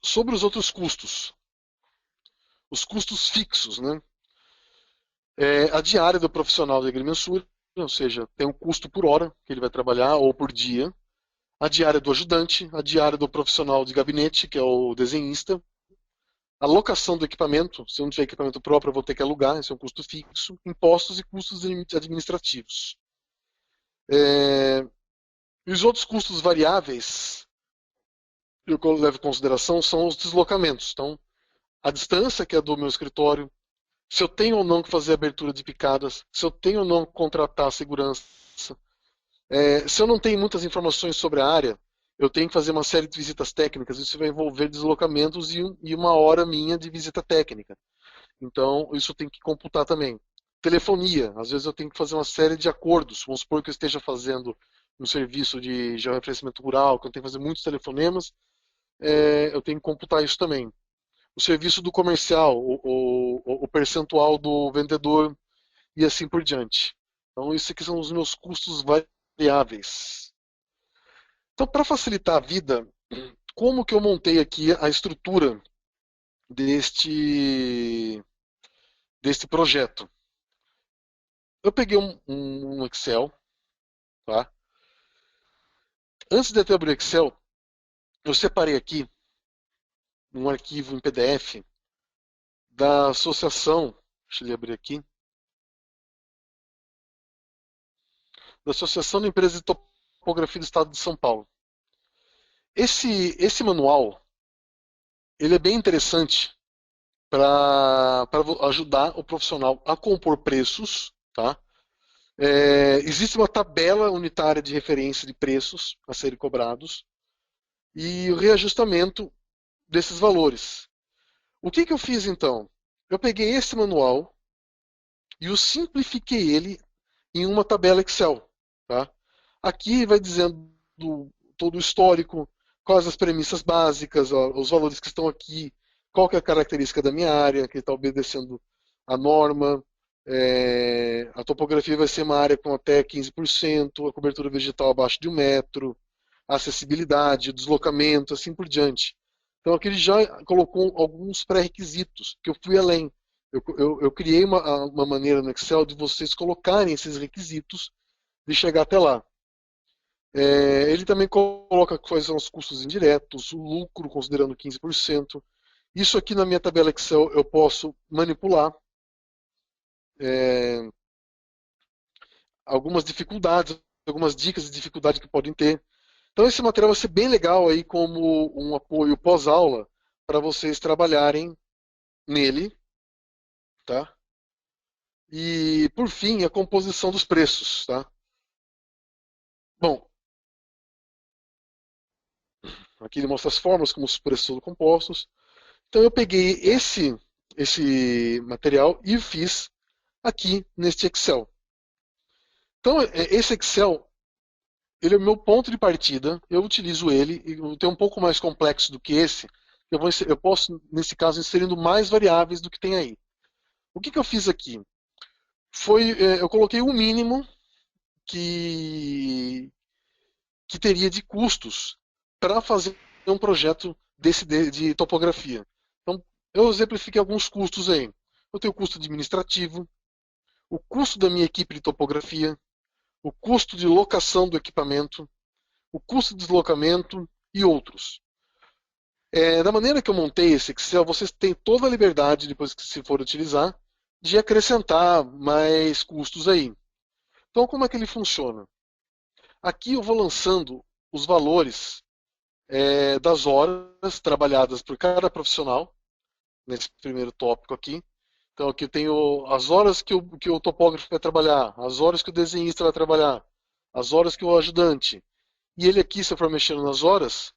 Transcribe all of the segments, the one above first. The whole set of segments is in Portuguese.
Sobre os outros custos, os custos fixos, né? A diária do profissional de agrimensura, ou seja, tem um custo por hora que ele vai trabalhar ou por dia. A diária do ajudante, a diária do profissional de gabinete, que é o desenhista, a locação do equipamento, se eu não tiver equipamento próprio, eu vou ter que alugar, esse é um custo fixo, impostos e custos administrativos. É, e os outros custos variáveis, que eu levo em consideração, são os deslocamentos. Então, a distância que é do meu escritório, se eu tenho ou não que fazer abertura de picadas, se eu tenho ou não que contratar segurança, se eu não tenho muitas informações sobre a área, eu tenho que fazer uma série de visitas técnicas, isso vai envolver deslocamentos e uma hora minha de visita técnica. Então, isso tem que computar também. Telefonia, às vezes eu tenho que fazer uma série de acordos. Vamos supor que eu esteja fazendo um serviço de georreferenciamento rural, que eu tenho que fazer muitos telefonemas, eu tenho que computar isso também. O serviço do comercial, o percentual do vendedor e assim por diante. Então, isso aqui são os meus custos variáveis. Então, para facilitar a vida, como que eu montei aqui a estrutura deste projeto? Eu peguei um Excel, tá? Antes de eu abrir o Excel, eu separei aqui um arquivo em PDF da associação, deixa eu abrir aqui, da Associação de Empresas de Topografia do Estado de São Paulo. Esse manual, ele é bem interessante para ajudar o profissional a compor preços, tá? Existe uma tabela unitária de referência de preços a serem cobrados e o reajustamento desses valores. O que eu fiz então? Eu peguei esse manual e eu simplifiquei ele em uma tabela Excel. Tá? Aqui vai dizendo todo o histórico, quais as premissas básicas, os valores que estão aqui, qual que é a característica da minha área, que está obedecendo a norma. A topografia vai ser uma área com até 15%, a cobertura vegetal abaixo de 1 metro, a acessibilidade, o deslocamento, assim por diante. Então aqui ele já colocou alguns pré-requisitos, que eu fui além. Eu criei uma maneira no Excel de vocês colocarem esses requisitos de chegar até lá. Ele também coloca quais são os custos indiretos, o lucro considerando 15%. Isso aqui na minha tabela Excel eu posso manipular. É, algumas dificuldades, algumas dicas de dificuldade que podem ter. Então esse material vai ser bem legal aí como um apoio pós-aula para vocês trabalharem nele, tá? E por fim a composição dos preços, tá? Bom, aqui ele mostra as formas como os preços são compostos. Então eu peguei esse material e fiz aqui neste Excel. Então esse Excel ele é o meu ponto de partida. Eu utilizo ele e eu tenho um pouco mais complexo do que esse. Eu posso nesse caso inserindo mais variáveis do que tem aí. O que eu fiz aqui? Eu coloquei o mínimo que que teria de custos para fazer um projeto de topografia. Então, eu exemplifiquei alguns custos aí. Eu tenho o custo administrativo, o custo da minha equipe de topografia, o custo de locação do equipamento, o custo de deslocamento e outros. Da maneira que eu montei esse Excel, vocês têm toda a liberdade, depois que se for utilizar, de acrescentar mais custos aí. Então, como é que ele funciona? Aqui eu vou lançando os valores das horas trabalhadas por cada profissional, nesse primeiro tópico aqui. Então aqui eu tenho as horas que o topógrafo vai trabalhar, as horas que o desenhista vai trabalhar, as horas que o ajudante. E ele aqui, se eu for mexendo nas horas,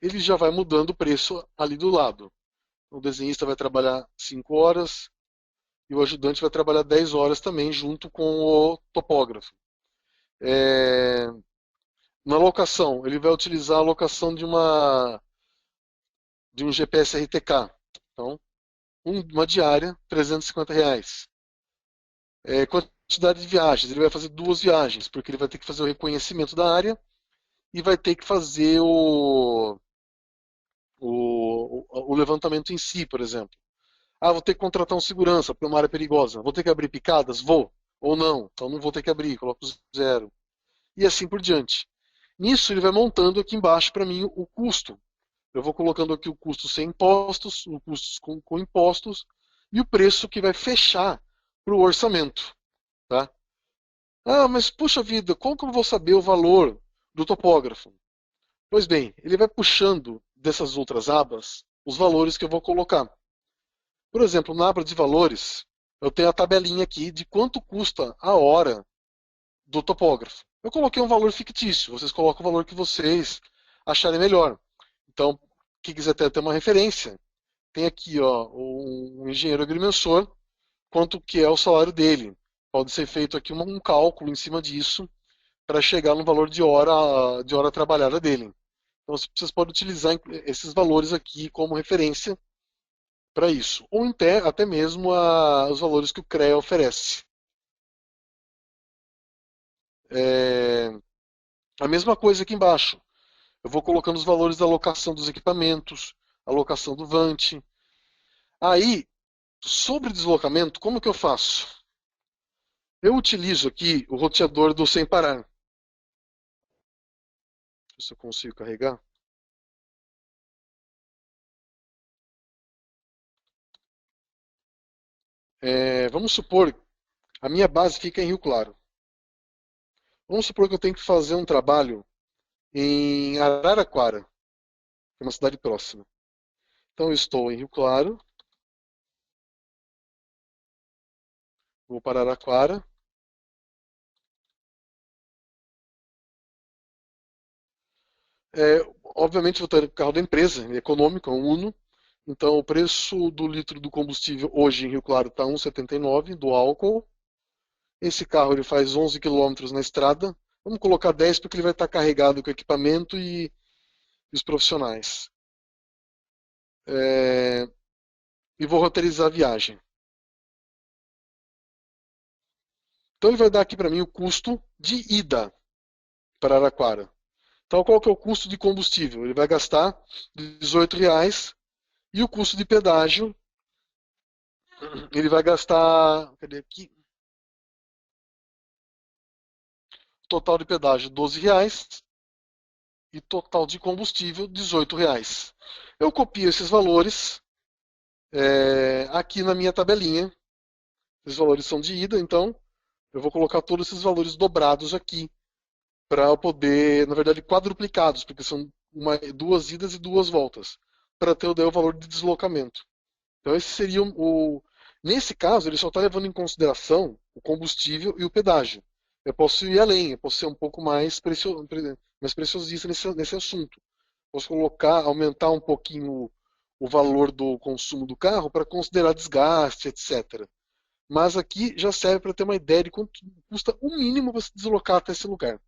ele já vai mudando o preço ali do lado. O desenhista vai trabalhar 5 horas e o ajudante vai trabalhar 10 horas também, junto com o topógrafo. É, Na locação, ele vai utilizar a locação de um GPS RTK. Então, uma diária, R$ 350. Quantidade de viagens, ele vai fazer 2 viagens, porque ele vai ter que fazer o reconhecimento da área e vai ter que fazer o levantamento em si, por exemplo. Ah, vou ter que contratar um segurança para uma área perigosa. Vou ter que abrir picadas? Vou. Ou não. Então não vou ter que abrir, coloco zero. E assim por diante. Nisso ele vai montando aqui embaixo para mim o custo. Eu vou colocando aqui o custo sem impostos, o custo com impostos e o preço que vai fechar para o orçamento. Tá? Ah, mas puxa vida, como que eu vou saber o valor do topógrafo? Pois bem, ele vai puxando dessas outras abas os valores que eu vou colocar. Por exemplo, na aba de valores, eu tenho a tabelinha aqui de quanto custa a hora do topógrafo. Eu coloquei um valor fictício, vocês colocam o valor que vocês acharem melhor. Então, quem quiser ter uma referência, tem aqui ó, um engenheiro agrimensor, quanto que é o salário dele. Pode ser feito aqui um cálculo em cima disso para chegar no valor de hora trabalhada dele. Então, vocês podem utilizar esses valores aqui como referência para isso. Ou até mesmo os valores que o CREA oferece. É, a mesma coisa aqui embaixo. Eu vou colocando os valores da alocação dos equipamentos, alocação do Vante. Aí, sobre deslocamento, como que eu faço? Eu utilizo aqui o roteador do sem parar. Deixa eu ver se eu consigo carregar. Vamos supor, a minha base fica em Rio Claro. Vamos supor que eu tenho que fazer um trabalho em Araraquara, que é uma cidade próxima. Então eu estou em Rio Claro, vou para Araraquara. Obviamente vou ter o carro da empresa, é econômico, é um Uno. Então o preço do litro do combustível hoje em Rio Claro está 1,79 do álcool. Esse carro ele faz 11 quilômetros na estrada. Vamos colocar 10 porque ele vai estar carregado com equipamento e os profissionais. É, e vou roteirizar a viagem. Então ele vai dar aqui para mim o custo de ida para Araraquara. Então qual que é o custo de combustível? Ele vai gastar R$ 18 e o custo de pedágio ele vai gastar, cadê aqui? Total de pedágio R$ 12 e total de combustível R$ 18. Eu copio esses valores aqui na minha tabelinha. Esses valores são de ida, então eu vou colocar todos esses valores dobrados aqui para eu poder, na verdade, quadruplicados, porque são duas idas e duas voltas, para ter daí o valor de deslocamento. Então esse seria nesse caso, ele só está levando em consideração o combustível e o pedágio. Eu posso ir além, eu posso ser um pouco mais preciosista nesse assunto. Posso aumentar um pouquinho o valor do consumo do carro para considerar desgaste, etc. Mas aqui já serve para ter uma ideia de quanto custa o mínimo para se deslocar até esse lugar.